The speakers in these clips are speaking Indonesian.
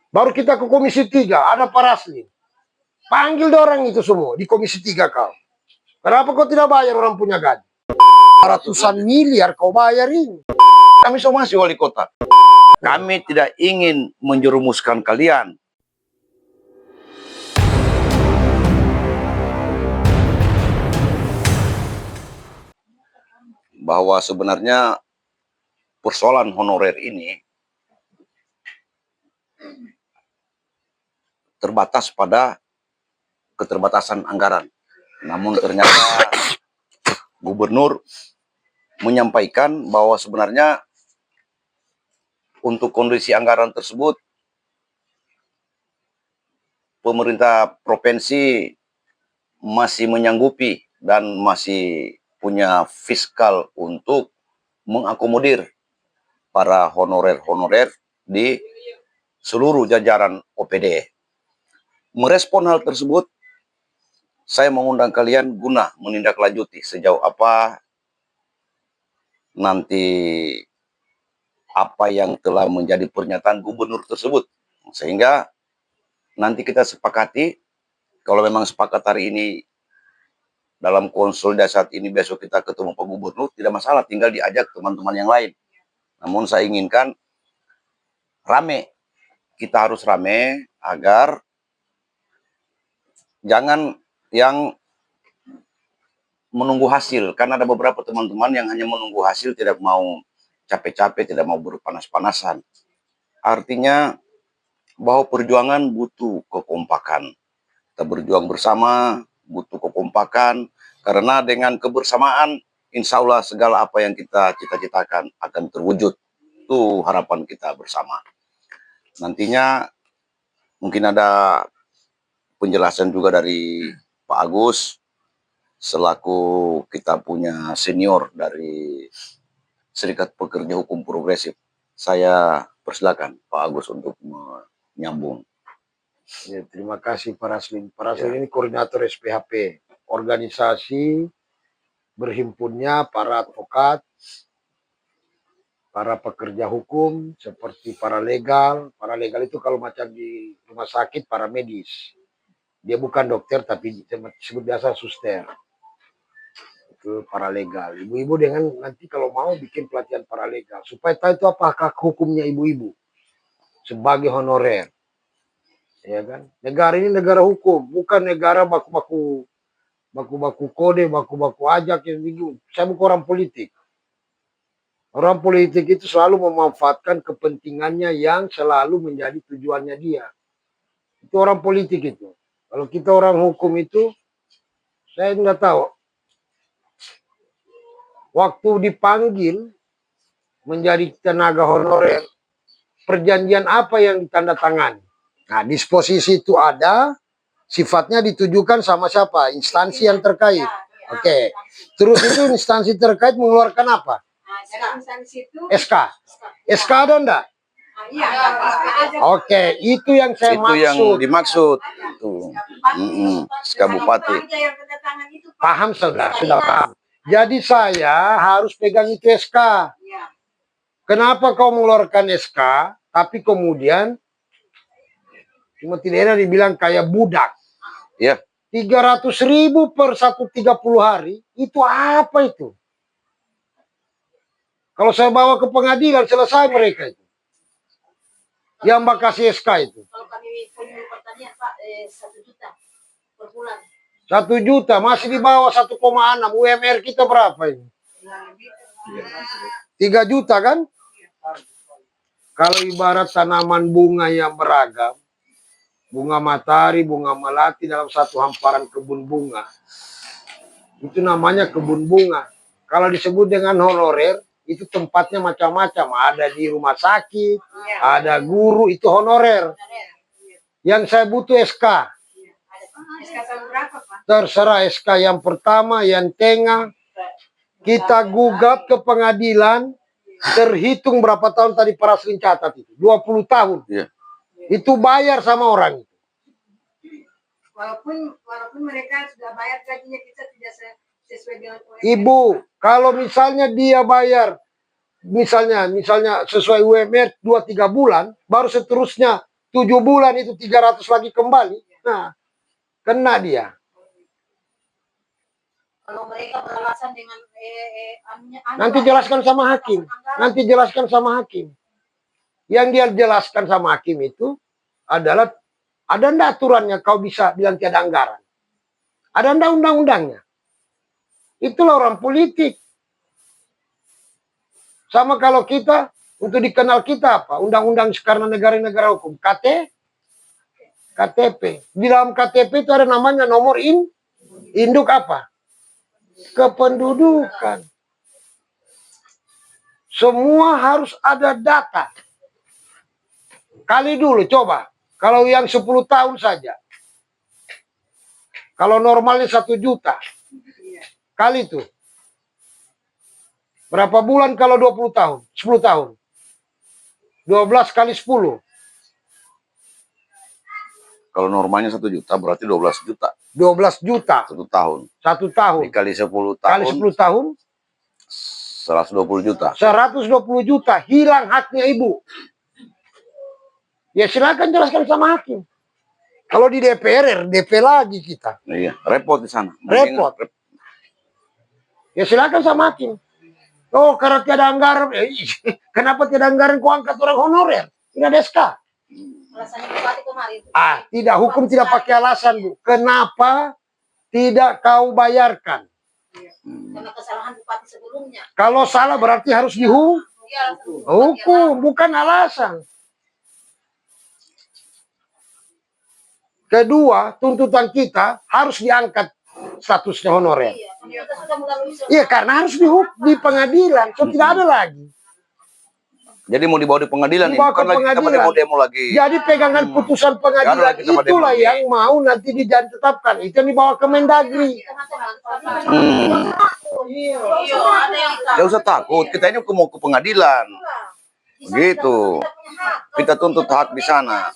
Baru kita ke Komisi 3, ada Pak Raslin. Panggil orang itu semua di Komisi 3 kau. Kenapa kau tidak bayar orang punya gaji? Ratusan miliar kau bayar ini. Kami somasi wali kota. Kami tidak ingin menjerumuskan kalian. Bahwa sebenarnya persoalan honorer ini terbatas pada keterbatasan anggaran. Namun ternyata gubernur menyampaikan bahwa sebenarnya untuk kondisi anggaran tersebut pemerintah provinsi masih menyanggupi dan masih punya fiskal untuk mengakomodir para honorer-honorer di seluruh jajaran OPD. Merespon hal tersebut, saya mengundang kalian guna menindaklanjuti sejauh apa nanti apa yang telah menjadi pernyataan gubernur tersebut. Sehingga nanti kita sepakati, kalau memang sepakat hari ini dalam konsolidasi saat ini, besok kita ketemu Pak Gubernur, tidak masalah, tinggal diajak teman-teman yang lain. Namun saya inginkan rame, kita harus rame agar jangan yang menunggu hasil. Karena ada beberapa teman-teman yang hanya menunggu hasil, tidak mau capek-capek, tidak mau berpanas-panasan. Artinya bahwa perjuangan butuh kekompakan. Kita berjuang bersama, butuh kekompakan. Karena dengan kebersamaan, insya Allah segala apa yang kita cita-citakan akan terwujud. Itu harapan kita bersama. Nantinya mungkin ada penjelasan juga dari Pak Agus, selaku kita punya senior dari Serikat Pekerja Hukum Progresif. Saya persilakan Pak Agus untuk menyambung. Ya, terima kasih Pak Raslin. Pak Raslin ini koordinator SPHP, organisasi berhimpunnya para advokat, para pekerja hukum, seperti para legal. Para legal itu kalau macam di rumah sakit, para medis. Dia bukan dokter, tapi disebut biasa suster. Itu para legal. Ibu-ibu dengan nanti kalau mau bikin pelatihan para legal. Supaya tahu itu apa hak hukumnya ibu-ibu. Sebagai honorer. Ya kan? Negara ini negara hukum. Bukan negara baku-baku kode, baku-baku ajak. Saya bukan orang politik. Orang politik itu selalu memanfaatkan kepentingannya yang selalu menjadi tujuannya dia. Itu orang politik itu. Kalau kita orang hukum itu, saya nggak tahu. Waktu dipanggil menjadi tenaga honorer, perjanjian apa yang ditandatangani? Nah, disposisi itu ada, sifatnya ditujukan sama siapa? Instansi yang terkait. Oke. Terus itu instansi terkait mengeluarkan apa? SK. SK ada enggak? Oke, itu yang saya maksud. Itu yang dimaksud. Tuh. SK Bupati. Paham saudara? Sudah paham. Jadi saya harus pegang itu SK. Kenapa kau mengeluarkan SK, tapi kemudian cuma tidak ada dibilang kayak budak. Ya. 300.000 per 130 hari, itu apa itu? Kalau saya bawa ke pengadilan, selesai mereka itu. Yang mbak kasih SK itu. Kalau kami pertanian Pak, 1 juta per bulan. 1 juta, masih di bawah 1,6. UMR kita berapa ini? 3 juta kan? Kalau ibarat tanaman bunga yang beragam, bunga matahari, bunga melati dalam satu hamparan kebun bunga, itu namanya kebun bunga. Kalau disebut dengan honorer, itu tempatnya macam-macam. Ada di rumah sakit, ada guru, itu honorer. Yang saya butuh SK. Terserah SK yang pertama, yang tengah. Kita gugat ke pengadilan, terhitung berapa tahun tadi Pak Raslin catat itu. 20 tahun. Itu bayar sama orang. Walaupun mereka sudah bayar gajinya, kita tidak sesuai dengan UMR. Ibu, kalau misalnya dia bayar, misalnya sesuai UMR 2-3 bulan, baru seterusnya 7 bulan itu 300 lagi kembali. Nah, kena dia. Kalau mereka beralasan dengan Nanti jelaskan sama hakim. Nanti jelaskan sama hakim. Yang dia jelaskan sama hakim itu adalah ada ndak aturannya kau bisa bilang tiada anggaran. Ada ndak undang-undangnya. Itulah orang politik. Sama kalau kita, untuk dikenal kita apa? Undang-undang karena negara hukum. KTP. Di dalam KTP itu ada namanya nomor induk apa? Kependudukan. Semua harus ada data. Kali dulu coba. Kalau yang 10 tahun saja. Kalau normalnya 1 juta. Kali itu. Berapa bulan kalau 20 tahun? 10 tahun. 12 kali 10. Kalau normalnya 1 juta berarti 12 juta. 12 juta. 1 tahun. 1 tahun. Dikali 10 tahun. Kali 10 tahun. 120 juta. 120 juta. Hilang haknya ibu. Ya silakan jelaskan sama hakim. Kalau di DPR, DP lagi kita. Iya, repot di sana. Repot. Ya silakan sama hakim. Oh, karena tiada anggaran. Kenapa tiada anggaran kau angkat orang honorer? Tidak ada SK. alasannya bupati kemarin. Tidak, hukum tidak pakai alasan, Bu. Kenapa tidak kau bayarkan? Karena kesalahan bupati sebelumnya. Kalau salah berarti harus dihukum. Iya, Hukum, bukan alasan. Kedua, tuntutan kita harus diangkat statusnya honorer. Iya, kita sudah melalui Iya, karena harus di pengadilan. So, tidak ada lagi. Jadi mau dibawa di pengadilan nih, Dibawa bukan ke lagi kita pengadilan. demo lagi. Jadi pegangan putusan pengadilan Jangan kita itulah demo. yang mau nanti ditetapkan. Itu yang dibawa ke Mendagri. Iya, ada yang Gak usah takut, kita ini mau ke pengadilan. Begitu. Kita tuntut hak di sana.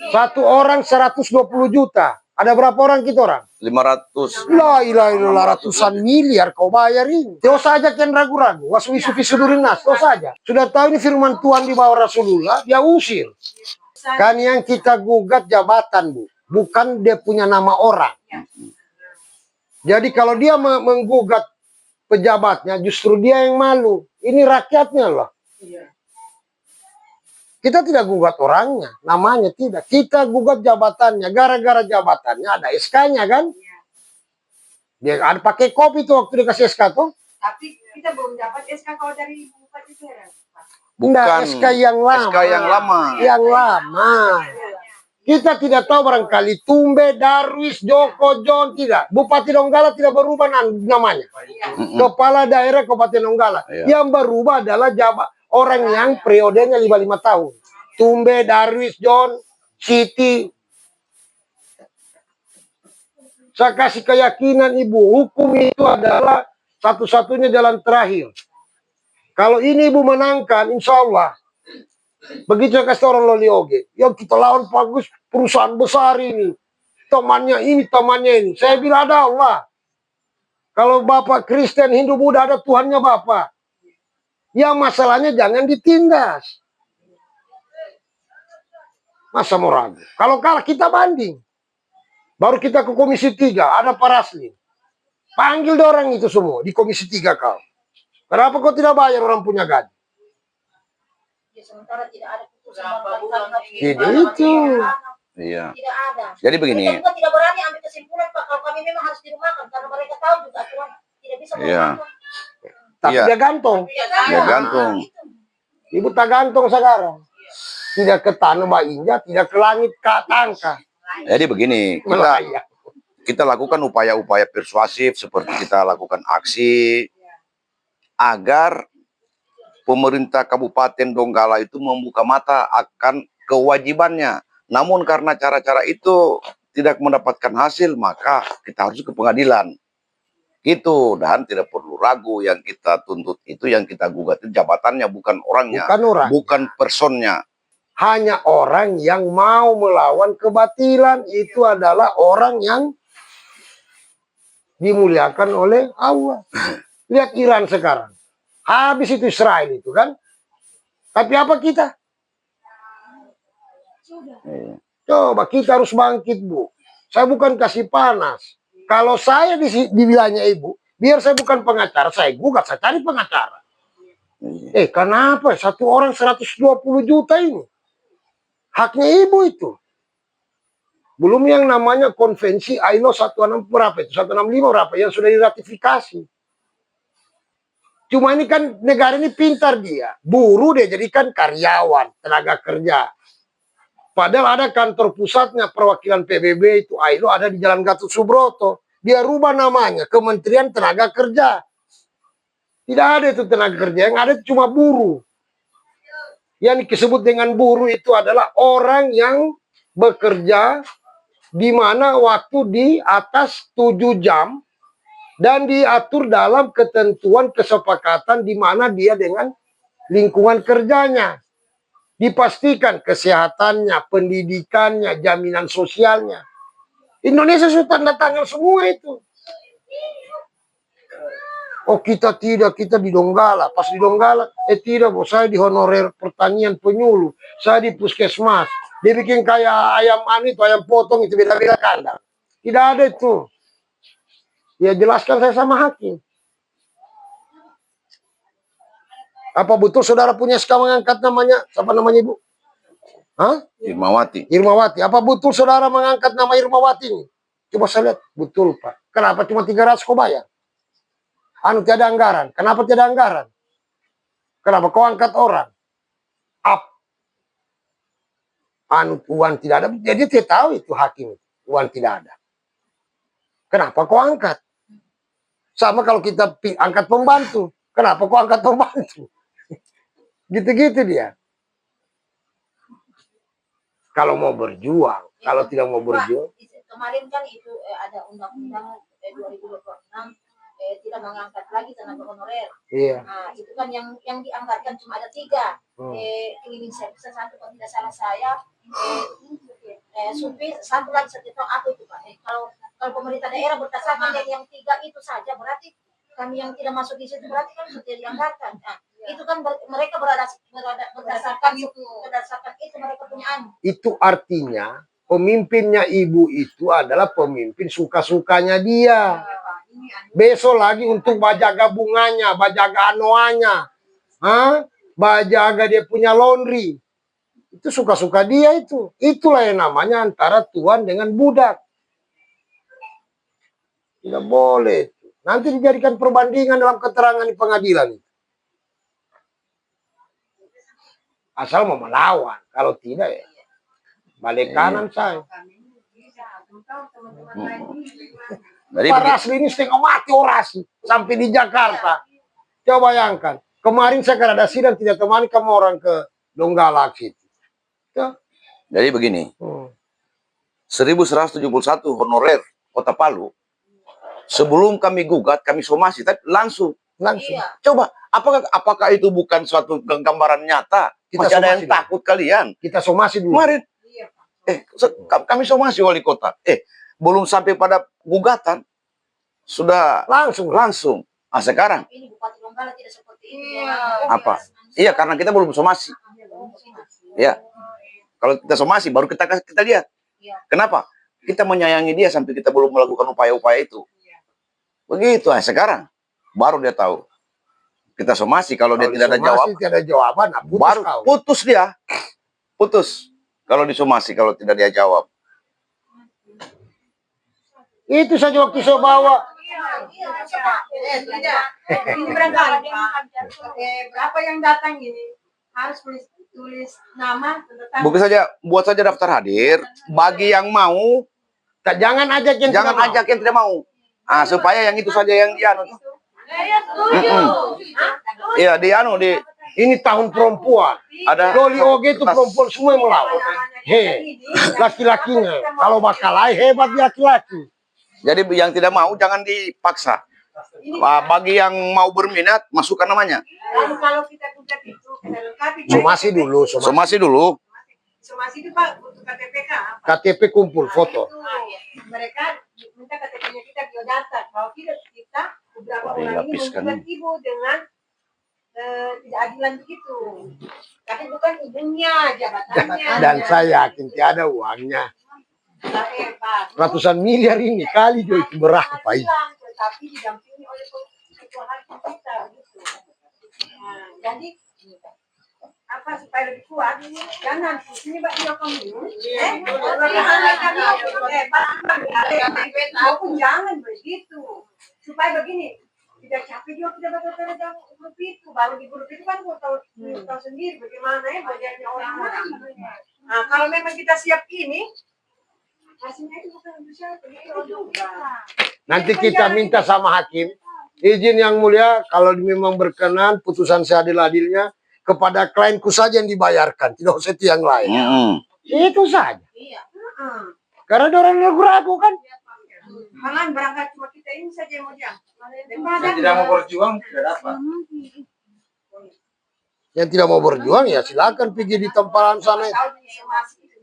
Satu orang 120 juta. Ada berapa orang kita orang? 500. La ilaha illallah, ratusan miliar kau bayar ini. Teo saja kian ragu-ragu. Waswisu fisudurin nas. Teo saja. Sudah tahu ini firman Tuhan di bawah Rasulullah. Dia usir. Kan yang kita gugat jabatan, Bu. Bukan dia punya nama orang. Jadi kalau dia menggugat pejabatnya, justru dia yang malu. Ini rakyatnya loh. Kita tidak gugat orangnya, namanya tidak. Kita gugat jabatannya, gara-gara jabatannya ada SK-nya kan? Dia ada pakai kopi tuh waktu dikasih SK tuh. Tapi kita belum dapat SK kalau dari bupati itu ya. Bukan SK yang lama. SK yang lama. Yang lama. Kita tidak tahu barangkali Tumbe, Darwis, Joko, John, tidak. Bupati Donggala tidak berubah namanya. Kepala daerah Kabupaten Donggala. Yang berubah adalah orang yang periodenya 55 tahun. Tumbe, Darwis, John, Siti. Saya kasih keyakinan Ibu, hukum itu adalah satu-satunya jalan terakhir. Kalau ini Ibu menangkan, insya Allah. Begitu saya kasih orang Lolioge. Yang kita lawan bagus, perusahaan besar ini. Temannya ini. Saya bilang ada Allah. Kalau Bapak Kristen, Hindu, Buddha, ada Tuhannya Bapak. Yang masalahnya jangan ditindas. Masa mau ragu? Kalau kalah kita banding. Baru kita ke Komisi 3, ada Paraslin. Panggil orang itu semua di Komisi 3 kau. Kenapa kau tidak bayar orang punya gaji? Ya, sementara tidak ada putusan. Jadi itu. Iya. Tidak ada. Jadi begini. Kita juga tidak berani ambil kesimpulan Pak, kalau kami memang harus dirumahkan karena mereka tahu juga aturan tidak bisa merumahkan. Tapi dia gantung. Ya gantung. Ibu tak gantung sekarang. Tidak ke tanah Mbak Inja, tidak ke langit ke angka. Jadi begini, kita lakukan upaya-upaya persuasif seperti kita lakukan aksi agar pemerintah Kabupaten Donggala itu membuka mata akan kewajibannya. Namun karena cara-cara itu tidak mendapatkan hasil, maka kita harus ke pengadilan. Itu, dan tidak perlu ragu, yang kita tuntut itu, yang kita gugat itu jabatannya, bukan orangnya, bukan personnya. Hanya orang yang mau melawan kebatilan, itu adalah orang yang dimuliakan oleh Allah. Lihat Iran sekarang. Habis itu Israel itu kan. Tapi apa kita? Iya. Coba kita harus bangkit, Bu. Saya bukan kasih panas. Kalau saya di wilayahnya Ibu, biar saya bukan pengacara, saya gugat, saya cari pengacara. Iya. Kenapa? Satu orang 120 juta ini. Haknya Ibu itu. Belum yang namanya konvensi ILO 16 berapa itu? 165 berapa yang sudah diratifikasi. Cuma ini kan negara ini pintar dia. Buruh dia jadikan karyawan, tenaga kerja. Padahal ada kantor pusatnya perwakilan PBB itu ILO ada di Jalan Gatot Subroto. Dia rubah namanya Kementerian Tenaga Kerja. Tidak ada itu tenaga kerja, yang ada itu cuma buruh. Yang disebut dengan buruh itu adalah orang yang bekerja di mana waktu di atas 7 jam dan diatur dalam ketentuan kesepakatan di mana dia dengan lingkungan kerjanya. Dipastikan kesehatannya, pendidikannya, jaminan sosialnya. Indonesia sudah tanda tangan semua itu. Oh kita tidak, kita di Donggala. Pas di Donggala, tidak bos, saya di honorer pertanian penyuluh. Saya di puskesmas. Dia bikin kayak ayam itu, ayam potong itu beda-beda kandang. Tidak ada itu. Ya jelaskan saya sama hakim. Apa betul saudara punya SK mengangkat namanya, siapa namanya Ibu? Hah? Irmawati. Irmawati. Apa betul saudara mengangkat nama Irmawati ini? Coba saya lihat. Betul Pak. Kenapa cuma 300 kau bayar? Tiada anggaran. Kenapa tiada anggaran? Kenapa kau angkat orang? Uang tidak ada. Jadi dia tahu itu hakim. Uang tidak ada. Kenapa kau angkat? Sama kalau kita angkat pembantu. Kenapa kau angkat pembantu? Gitu-gitu dia. Kalau mau berjuang, kalau tidak mau berjuang. Kemarin kan itu ada undang-undang 2026 tidak mengangkat lagi tenaga honorer. Iya. Nah, itu kan yang dianggarkan cuma ada 3. Cleaning service 1 kalau tidak salah saya. Supir 1 lagi satu aku itu Pak. Kalau pemerintah daerah berdasarkan yang 3 itu saja berarti kami yang tidak masuk di situ berarti kan sudah dianggarkan. Nah, itu kan mereka berdasarkan itu mereka punya Itu artinya pemimpinnya Ibu itu adalah pemimpin suka-sukanya dia. Besok lagi untuk bajaga bunganya, bajaga anoanya, bajaga dia punya laundry. Itu suka-suka dia itu. Itulah yang namanya antara tuan dengan budak. Tidak boleh. Nanti dijadikan perbandingan dalam keterangan di pengadilan. Asal mau melawan. Kalau tidak ya balik kanan saya. Pak Rasli ini setengah mati orasi sampai di Jakarta. Coba bayangkan. Kemarin saya kan ada sidang tidak temani kamu orang ke Donggala gitu. Jadi begini. 1171 honorer Kota Palu. Sebelum kami gugat, kami somasi, tapi langsung. Iya. Coba, apakah itu bukan suatu gambaran nyata? Masih ada yang takut kalian. Kita somasi dulu. Kemarin, kami somasi wali kota. Belum sampai pada gugatan, sudah langsung. Nah, sekarang ini Bupati Donggala tidak seperti ini. apa? Iya, karena kita belum somasi. Ya, kalau kita somasi baru kita lihat. Kenapa? Kita menyayangi dia sampai kita belum melakukan upaya-upaya itu. Begitu, sekarang baru dia tahu. Kita somasi, kalau dia tidak ada jawab, tidak ada jawaban, baru putus dia. Putus. Kalau disomasi, kalau tidak dia jawab. Itu saja waktu saya bawa. Ini barangkali berapa yang datang ini harus tulis nama. Buat saja daftar hadir. Bagi yang mau, jangan ajak yang tidak mau. Supaya yang itu saja yang dianu. Iya, ini tahun perempuan. Ada Doli Oge itu perempuan semua yang melawan. Laki-lakinya. Kalau bakal hebat laki-laki. Jadi yang tidak mau jangan dipaksa. Bagi yang mau berminat, masukkan namanya. Kalau kita gugat itu, somasi dulu. Somasi itu Pak, untuk KTP kan? KTP kumpul, foto. Mereka minta KTP-nya kita biodata. Kalau kita beberapa orang ini menggugat Ibu dengan ketidakadilan begitu. Tapi bukan ibunya, jabatannya. Dan saya yakin tiada uangnya. Hebat. Ratusan miliar ini kali juga itu berapa ini? Tetapi didampingi oleh ketua hakim kita begitu. Nah, jadi apa supaya lebih kuat? Jangan ini Mbak Dio kamu. Maupun jangan begitu. Supaya begini, tidak capek juga kita bekerja grup itu. Baru di grup itu kan tahu sendiri bagaimana ya bagiannya orang lain. Nah, kalau memang kita siap ini, hasilnya itu bukan untuk siapa, untuk Nanti kita minta sama hakim, izin yang mulia, kalau memang berkenan putusan seadil-adilnya kepada klienku saja yang dibayarkan, tidak usah yang lain. Itu saja. Iya. Karena ada orang ragu-ragu kan. Malah berangkat cuma kita ini saja yang mau diam. Yang tidak mau berjuang tidak dapat. Yang tidak mau berjuang ya silakan pergi di tempalan sana.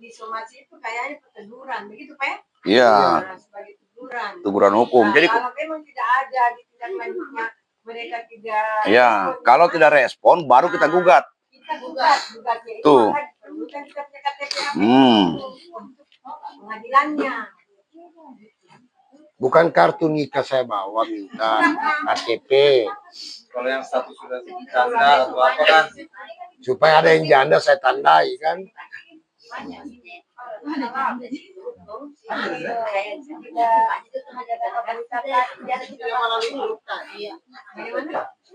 Di somasi itu kayaknya teguran, begitu Pak ya? Iya, Nah, sebagai teguran. teguran hukum. Nah, Jadi kalau memang tidak ada di tindak lanjutnya mereka tidak. ya, kalau tidak respon baru kita gugat. Kita gugatnya itu Tuh. maka diperlukan kita punya KTP untuk pengadilannya. Bukan kartu nikah saya bawa, minta KTP. Kalau yang status sudah janda atau apa kan? Supaya ada yang janda saya tandai kan.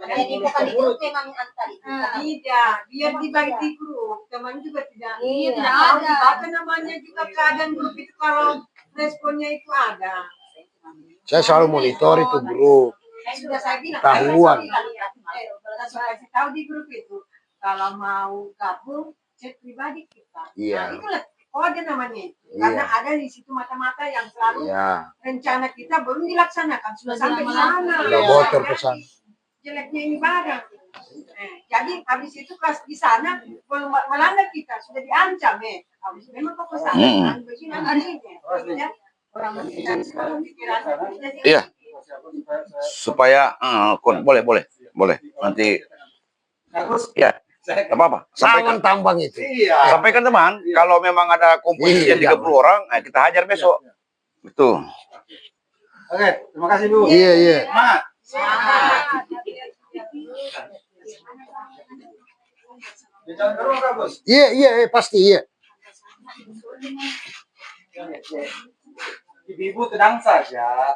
Jadi bukan di grup memang antar itu. Tidak, biar dibagi di grup, teman juga tidak. Iya, Tidak tahu dibaca namanya juga keadaan grup itu kalau responnya itu ada. Saya selalu monitor itu grup. Sudah saya bilang. Tahuan. Saya kasih tahu di grup itu, kalau mau gabung cek pribadi kita. Iya. Nah, itulah kode namanya itu. Iya. Karena ada di situ mata-mata yang selalu Ya, rencana kita belum dilaksanakan, sudah sampai di sana. udah bocor ke sana. Jeleknya ini barang. Jadi habis itu pas di sana belum melanggar kita sudah diancam habis memang kok ke sana kan begini ya. Orang kita sekarang pikirannya jadi Iya, supaya boleh nanti ya nggak apa-apa Sawan sampaikan tambang itu. Iya. sampaikan teman kalau memang ada komposisi Iya. 30 orang kita hajar besok betul. Oke, terima kasih Bu. Iya, iya. Semangat. Jangan terus Kak, Bos. Iya, iya, pasti iya. Ibu-ibu tenang saja.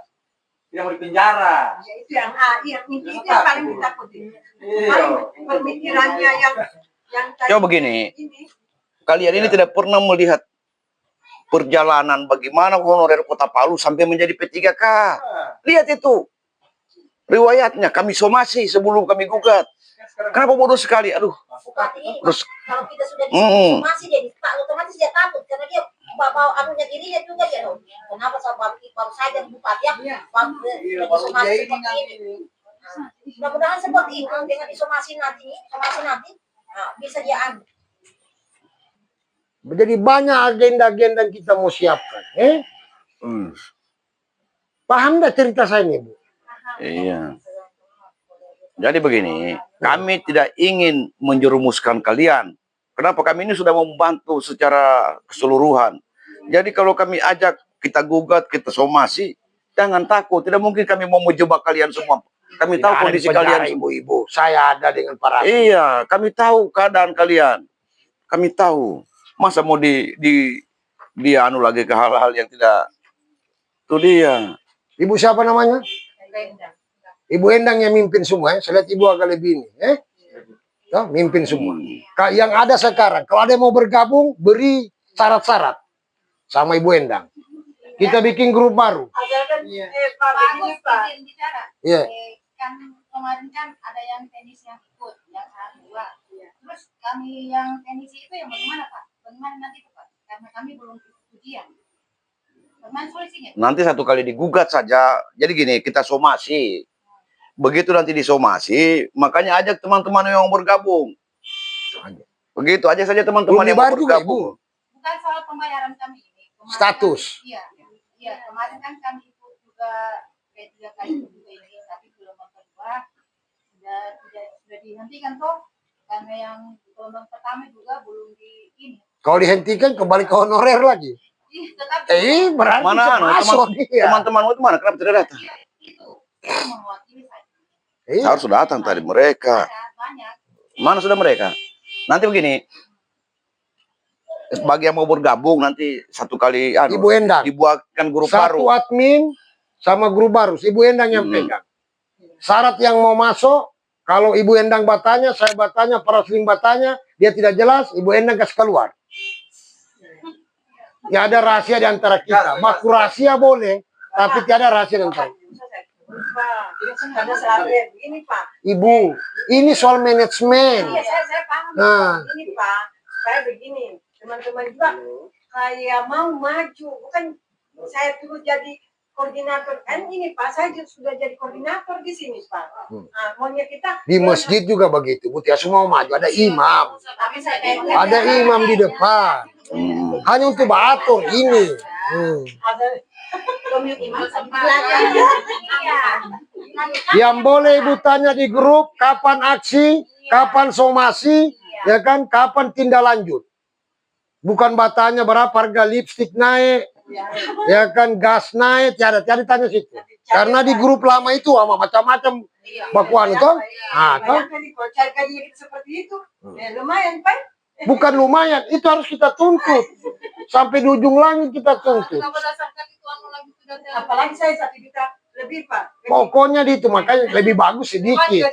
Tidak mau dipenjara. ya itu yang inti itu yang paling ditakuti. Iya. Pemikirannya yang Coba begini. ini. Kalian ini tidak pernah melihat perjalanan bagaimana honorer Kota Palu sampai menjadi P3K. Lihat itu riwayatnya, kami somasi sebelum kami gugat. Kenapa bodoh sekali? Aduh. Bupati ini Terus kalau kita sudah disomasi dia otomatis dia takut karena dia bawa anunya dirinya juga dia loh. Kenapa sama baru saja bupati ya? Sudah disomasi seperti ini. Mudah-mudahan seperti itu dengan disomasi nanti, bisa dia ambil. Jadi banyak agenda-agenda yang kita mau siapkan. Paham nggak cerita saya ini, Bu? Iya. Jadi begini, kami tidak ingin menjerumuskan kalian. Kenapa? Kami ini sudah membantu secara keseluruhan. Jadi kalau kami ajak, kita gugat, kita somasi, jangan takut. Tidak mungkin kami mau menjebak kalian semua. Kami tahu kondisi kalian, ibu-ibu. Saya ada dengan para. Iya, kami tahu keadaan kalian. Kami tahu. Masa mau dia anu lagi ke hal-hal yang tidak. Itu dia. Ibu siapa namanya? Ibu Endang yang mimpin semua. Saya lihat ibu agak lebih ini. Tuh, mimpin semua. Yang ada sekarang, kalau ada yang mau bergabung, beri syarat-syarat sama Ibu Endang. Kita bikin grup baru. Bagus izin bicara. Iya. Kan kemarin kan ada yang tenis yang ikut, yang 1, 2. Terus kami yang tenis itu yang bagaimana Pak? Bagaimana nanti Pak? Karena kami belum ujian. Bagaimana solusinya? Nanti satu kali digugat saja. Jadi gini, kita somasi. Begitu nanti disomasi, makanya ajak teman-teman yang bergabung. Begitu aja saja teman-teman yang mau bergabung. Bukan soal pembayaran kami ini. Kemarin Status. Kan, iya, kemarin kan kami ikut juga P3K itu juga ini, tapi belum kedua sudah dihentikan toh, karena yang gelombang pertama juga belum di ini. Kalau dihentikan kembali ke honorer lagi. Tetap Berarti Mana anu, masuk dia. teman-temanmu itu mana? Kenapa tidak datang? mewakili saya. Harus sudah datang tadi mereka. Banyak. Mana sudah mereka? Nanti begini, bagi yang mau bergabung nanti satu kali Ibu Endang. dibuatkan grup Satu baru. admin sama grup baru. Ibu Endang yang pegang. Syarat yang mau masuk, kalau Ibu Endang bertanya, saya bertanya, para slim bertanya, dia tidak jelas, Ibu Endang kasih keluar. Ya ada rahasia di antara kita. Baku rahasia boleh, tapi tiada rahasia di antara kita. Pak, ada selalu ini Pak. Ibu, ini soal manajemen. Iya, saya paham. Nah. Ini Pak, saya begini, teman-teman juga kayak mau maju, bukan saya turut jadi koordinator. Kan ini Pak, saya sudah jadi koordinator di sini Pak. Nah, maunya kita Di masjid juga begitu. Butia semua maju. Ada imam. Tapi saya Ada imam di depan. Hanya untuk beratur ini. Yang boleh ibu tanya di grup, kapan aksi, kapan somasi, ya kan, kapan tindak lanjut. Bukan bertanya berapa harga lipstik naik, ya kan, gas naik, tiada tanya situ. Karena di grup lama itu sama macam-macam bakuan itu. Nah, kalau cari kajian seperti itu, ya lumayan Pak. bukan lumayan, itu harus kita tuntut. Sampai di ujung langit kita tuntut. Apalagi saya 1 juta lebih Pak. Pokoknya di itu, makanya lebih bagus sedikit.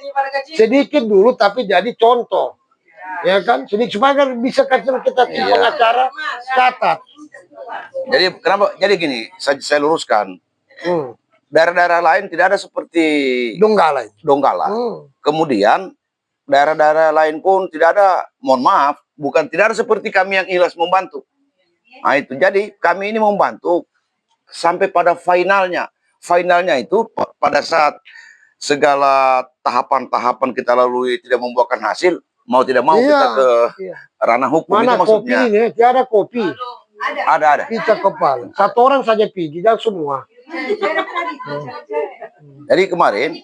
Sedikit dulu tapi jadi contoh. Ya kan? Sedikit supaya kan bisa kita pengacara catat. Jadi kenapa? Jadi gini, saya luruskan. Daerah-daerah lain tidak ada seperti Donggala. Kemudian daerah-daerah lain pun tidak ada, mohon maaf, bukan tidak ada seperti kami yang ikhlas membantu. Nah itu, jadi kami ini membantu sampai pada finalnya. Finalnya itu pada saat segala tahapan-tahapan kita lalui tidak membuahkan hasil, mau tidak mau kita ke ranah hukum. Mana itu maksudnya. kopi ini? Tiada kopi. Ada. Kita kepala. Satu orang saja pergi, jangan semua. Jadi kemarin,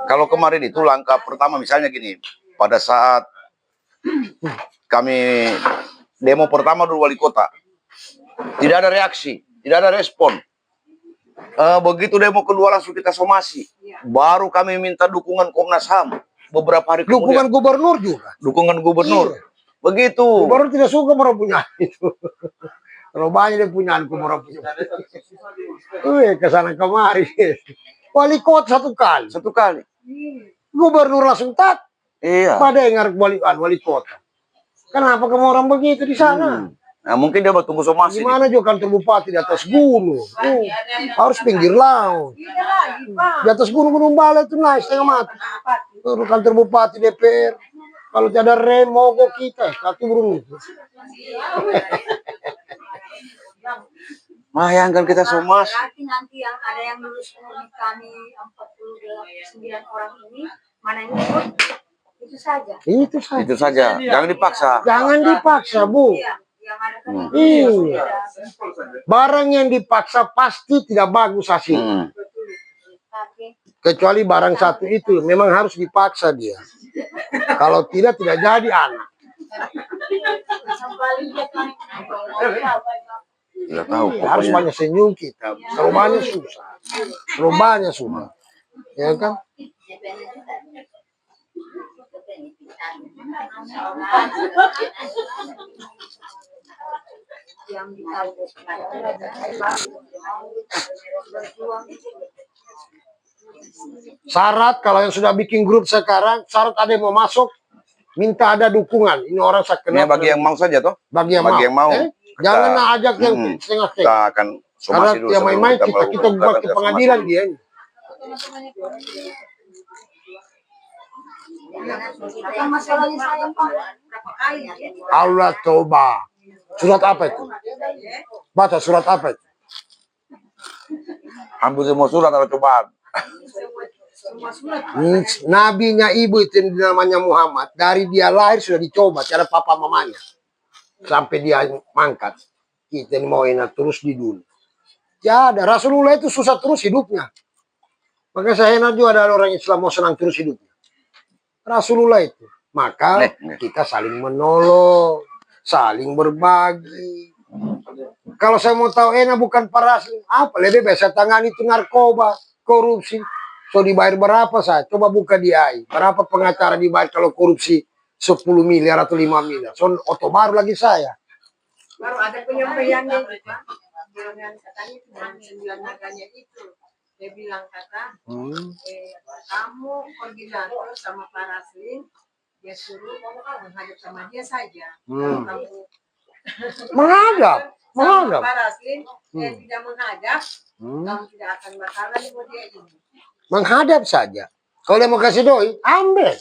kalau kemarin itu langkah pertama misalnya gini, pada saat kami demo pertama dulu wali kota, tidak ada reaksi, tidak ada respon. Begitu demo kedua langsung kita somasi, baru kami minta dukungan Komnas HAM beberapa hari kemudian. Dukungan gubernur juga. Dukungan gubernur. Begitu. Gubernur tidak suka mereka punya itu. Kalau banyak dia punya mereka punya. Kesana kemari. Wali kota satu kali. Gubernur langsung tak. Iya. Pada dengar wali kota. Kenapa kamu orang begitu di sana? Nah, mungkin dia mau tunggu somasi. Gimana juga kantor bupati di atas gunung? Harus pinggir laut. Di atas gunung Balai itu naik setengah mati. Kantor bupati DPR. Kalau tidak ada rem mogok kita, satu burung itu. Bayangkan kita somasi. Berarti nanti yang ada yang lulus kami 49 orang ini, mana yang ikut? Itu saja. Itu saja. Jangan dipaksa. Jangan dipaksa, Bu. Yang ada kan Iya. Barang yang dipaksa pasti tidak bagus hasilnya. Kecuali barang satu itu memang harus dipaksa dia. Kalau tidak jadi anak. Tidak tahu. Harus banyak senyum kita. Terlalu susah. Terlalu susah. Ya kan? yang ditahu Syarat kalau yang sudah bikin grup sekarang, syarat ada yang mau masuk, minta ada dukungan. Ini orang saya kenal. Ini bagi yang mau saja toh? Bagi yang mau. Jangan ajak yang setengah-setengah. Kita akan somasi dulu. Yang main-main kita buat ke pengadilan dia. masalahnya saya Pak berapa kali ya? Allah toba. Surat apa itu? Baca surat apa itu? Hampir semua surat ada cobaan. Nabinya ibu itu namanya Muhammad. Dari dia lahir sudah dicoba. Cara papa mamanya. Sampai dia mangkat. Kita mau enak terus di dunia. Ya ada. Rasulullah itu susah terus hidupnya. Maka saya heran juga ada orang Islam mau senang terus hidupnya. Rasulullah itu. Maka kita saling menolong, saling berbagi. Kalau saya mau tahu enak bukan para asli, apa lebih baik saya tangani itu narkoba, korupsi. So dibayar berapa saya? Coba buka di AI. Berapa pengacara dibayar kalau korupsi 10 miliar atau 5 miliar? So oto baru lagi saya. Baru ada penyampaiannya itu, Pak. Dengan katanya cuma 9 naganya itu. Dia bilang kamu koordinator sama Pak Raslin, dia suruh menghadap sama dia saja. Kalau kamu Menghadap. sama Pak Raslin, dia tidak menghadap, kamu tidak akan masalah di dia ini. Menghadap saja. Kalau dia mau kasih doi, ambil.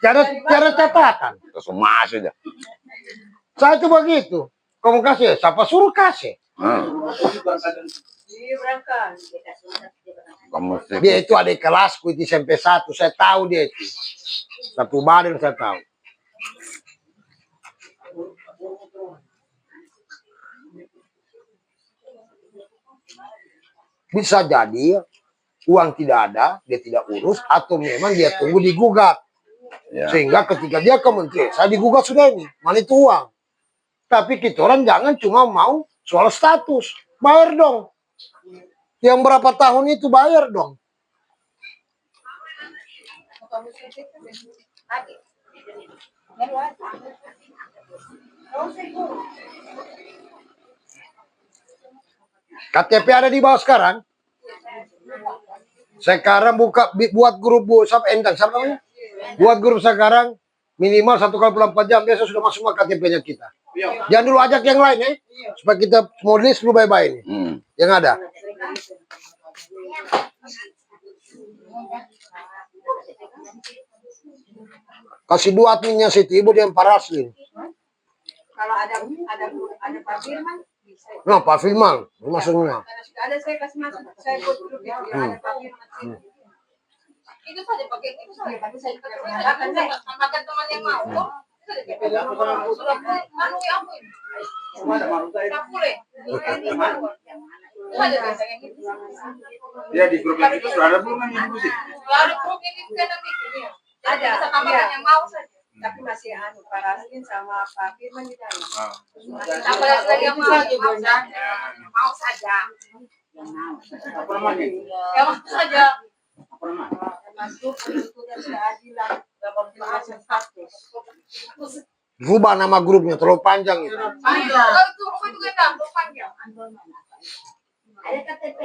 Cara catatan. Semua saja. Saya itu begitu. Kamu kasih, siapa suruh kasih? Iya, berangkat. Dia itu ada kelasku itu SMP 1. Saya tahu dia itu. Satu badan saya tahu. Bisa jadi uang tidak ada, dia tidak urus, atau memang dia tunggu digugat. Ya. Sehingga ketika dia ke menteri, saya digugat sudah ini, mana itu uang. Tapi kita orang jangan cuma mau soal status. Bayar dong. Yang berapa tahun itu bayar dong. KTP ada di bawah sekarang. Sekarang buat grup WhatsApp Endang, siapa namanya? Buat grup sekarang minimal 1 kali 24 jam biasa sudah masuk ke KTP-nya kita. Jangan dulu ajak yang lain ya, supaya kita mau list dulu bye-bye ini. Yang ada. Kasih 2 adminnya Siti Ibu dengan Pak Raslin. Kalau ada Pak Firman, bisa. Nah, Pak Firman, maksudnya. Karena sudah ada saya kasih masuk, saya buat grup itu, ada Pak Firman. Itu saja pakai itu saja. Tapi saya tambahkan teman yang mau. Ya di grup yang itu sudah ada belum yang diskusi? Ada grup ini kan bikin. Ada. Bisa tambahkan yang mau saja. Tapi masih Pak Raslin sama Pak Firman di dalam. Tambahkan lagi yang mau juga. Mau saja. Apa namanya? Yang mau saja. Apa namanya? Masuk itu dan keadilan. Rubah nama grupnya, terlalu panjang itu. Panjang. Itu kan panjang. Ada KTP.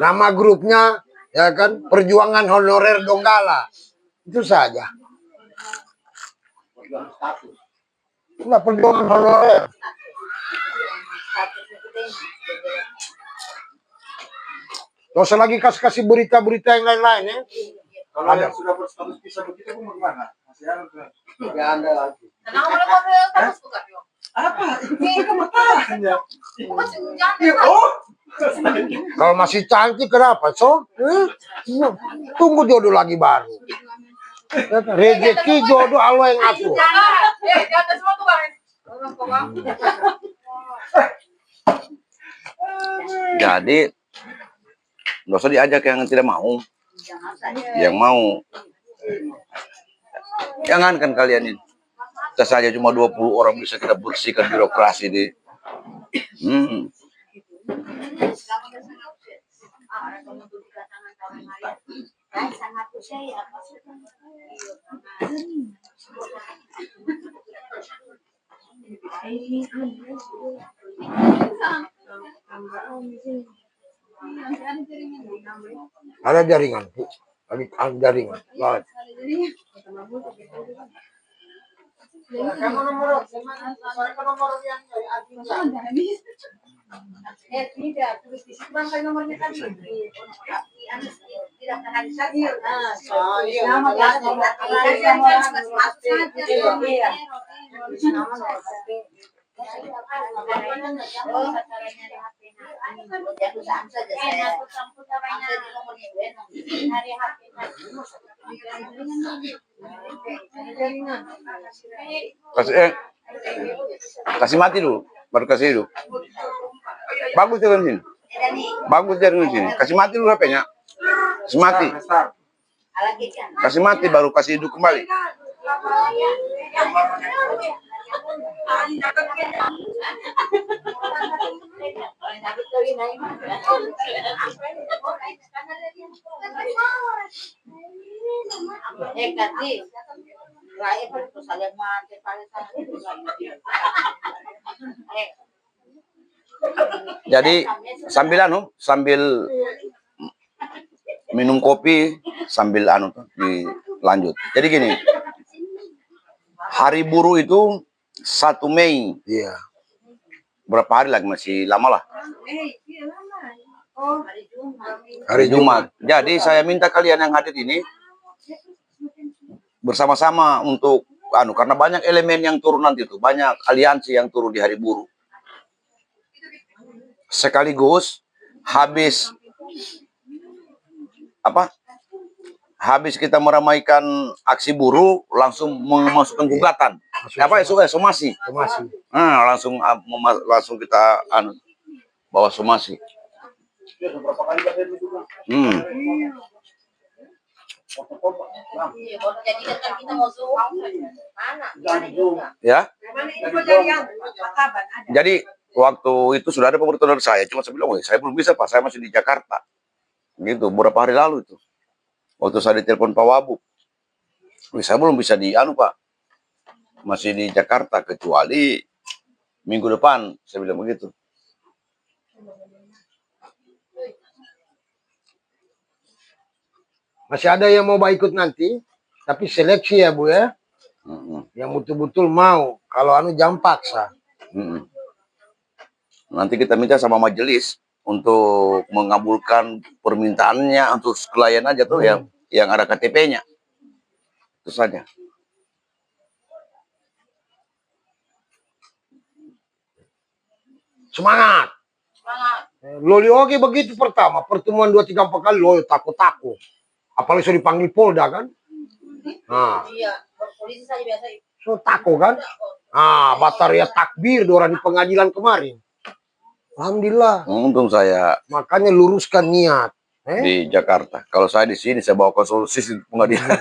Nama grupnya ya kan Perjuangan Honorer Donggala. Itu saja. Enggak perjuangan honorer. Gak usah lagi kasih berita-berita yang lain-lain ya. Kalau yang sudah berstatus pisah begitu pun bagaimana? Masih ada tuh? Tidak ada lagi. Tenang boleh status bukan? Apa? Ini kematannya. Jangan. Oh. Kalau masih cantik kenapa? So, tunggu jodoh lagi baru. Rezeki jodoh Allah yang atur. Jangan semua tuh Bang. Jadi nggak usah diajak yang tidak mau. Yang mau, jangankan kalian ini. Kita saja cuma 20 orang bisa kita bersihkan birokrasi di. Ada jaringan, ada jaringan. Baik. Tidak, tulis di situ bangkai nomornya tadi. Tidak kanalisasi. Kasih Kasih mati dulu, baru kasih hidup. Bagus dengan sini. Bagus dengan sini. Kasih mati dulu HP-nya. Kasih mati. Kasih mati baru kasih hidup kembali. Jadi sambil minum kopi sambil dilanjut. Jadi gini, hari buruh itu 1 Mei. Iya. Berapa hari lagi, masih lama lah. Hari Jumat. Jadi saya minta kalian yang hadir ini bersama-sama untuk karena banyak elemen yang turun nanti itu, banyak aliansi yang turun di hari buruh. Sekaligus habis kita meramaikan aksi buruh, langsung memasukkan gugatan. Somasi. Nah, langsung kita bawa somasi. Ya. Jadi waktu itu sudah ada pemberitahuan dari saya, cuma saya bilang, saya belum bisa Pak, saya masih di Jakarta. Gitu, beberapa hari lalu itu. Waktu saya ditelepon Pak Wabub, saya belum bisa Pak, masih di Jakarta, kecuali minggu depan, saya bilang begitu. Masih ada yang mau ikut nanti, tapi seleksi ya Bu ya. Yang betul-betul mau, kalau jam paksa. Nanti kita minta sama majelis untuk mengabulkan permintaannya untuk klien aja tuh yang ada KTP-nya. Itu saja. Semangat. Loli oke begitu pertama, pertemuan 2-3-4 kali Loli takut-takut. Apalagi sudah dipanggil Polda kan. Nah. Iya, polisi saja biasa. So takut kan. Bataria takbir orang di pengadilan kemarin. Alhamdulillah. Untung saya makanya luruskan niat di Jakarta. Kalau saya di sini saya bawa konsultasi di pengadilan.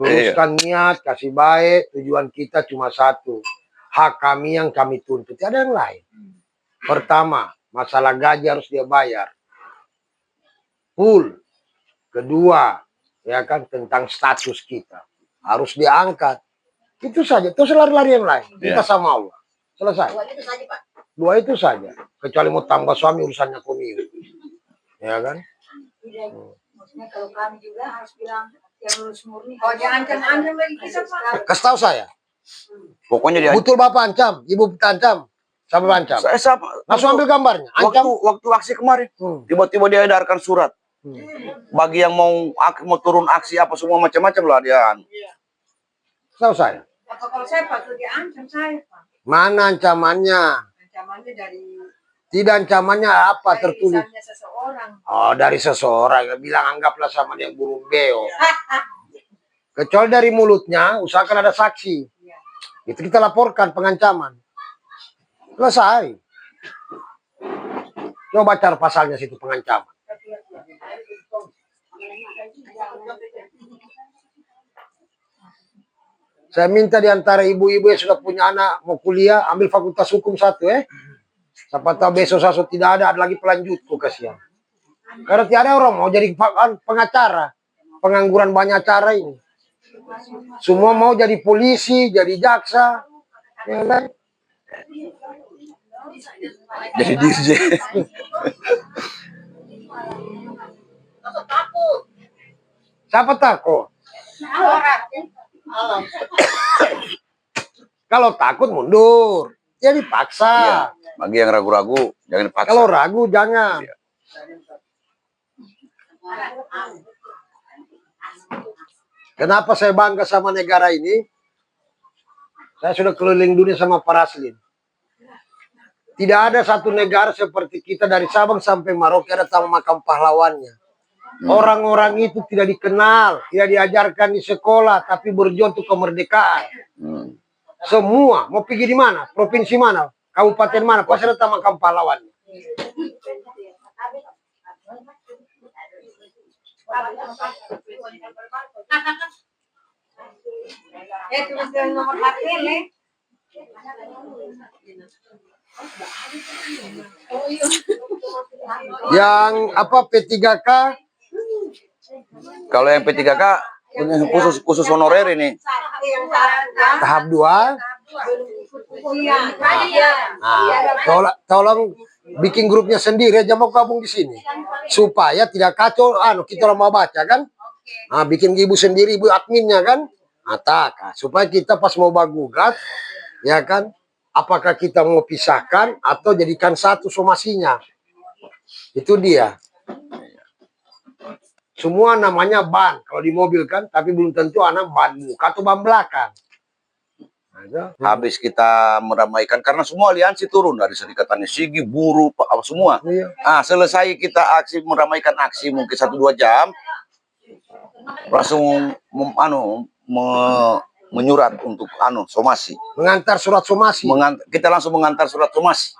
Luruskan niat, kasih baik. Tujuan kita cuma satu. Hak kami yang kami tuntut. Tidak ada yang lain. Pertama, masalah gaji harus dia bayar. Full. Kedua, ya kan, tentang status kita. Harus diangkat. Itu saja. Terus lari-lari yang lain. Kita sama Allah. Selesai. Dua itu saja, Pak. Dua itu saja. Kecuali mau tambah suami urusannya komil. Ya kan? Maksudnya kalau kami juga harus bilang yang lulus murni. Oh, jangan ancam-ancam lagi kita, Pak. Kasih tahu saya. Pokoknya dia Betul Bapak ancam, Ibu ancam. Siapa ancam? Saya langsung ambil gambarnya. Ancam. Waktu aksi kemarin, tiba-tiba dia edarkan surat. Bagi yang mau turun aksi apa semua macam-macam lah dia. Tahu saya. Apa kalau saya Pak dia ancam saya, Pak? Mana ancamannya? Ancamannya dari Tidak, ancamannya apa tertulis? Seseorang. Oh, dari seseorang. Bilang anggaplah sama dia burung beo. Kecuali dari mulutnya, usahakan ada saksi. Itu kita laporkan pengancaman. Selesai. Coba baca pasalnya situ pengancaman. Saya minta di antara ibu-ibu yang sudah punya anak mau kuliah, ambil fakultas hukum satu Siapa tahu besok satu tidak ada lagi pelanjutku, kasihan. Karena tidak ada orang mau jadi pengacara. Pengangguran banyak acara ini. Semua mau jadi polisi, jadi jaksa. Ya kan? Jadi dirjen. Takut. Siapa takut? Kalau takut mundur. Jadi paksa. Iya. Bagi yang ragu-ragu jangan dipaksa. Kalau ragu jangan. Iya. Kenapa saya bangga sama negara ini? Saya sudah keliling dunia sama para Raslin. Tidak ada satu negara seperti kita dari Sabang sampai Merauke ada taman makam pahlawannya. Orang-orang itu tidak dikenal, tidak diajarkan di sekolah, tapi berjuang untuk kemerdekaan. Semua mau pergi di mana, provinsi mana, kabupaten mana, pasti ada makam pahlawan. Tulis dengan nomor HP le. Yang apa P3K? Kalau yang P3K khusus honorer ini. Tahap 2. Tolong bikin grupnya sendiri aja, mau gabung di sini supaya tidak kacau. Kita mau baca kan, bikin ibu sendiri, ibu adminnya kan, supaya kita pas mau bagugat, ya kan, apakah kita mau pisahkan atau jadikan satu somasinya. Itu dia. Semua namanya ban kalau di mobil kan, tapi belum tentu anak ban muka atau ban belakang. Habis kita meramaikan karena semua aliansi turun dari Serikat Tani Sigi, buruh, apa semua. Iya. Selesai kita meramaikan aksi mungkin 1-2 jam, langsung menyurat untuk somasi. Mengantar surat somasi. Kita langsung mengantar surat somasi.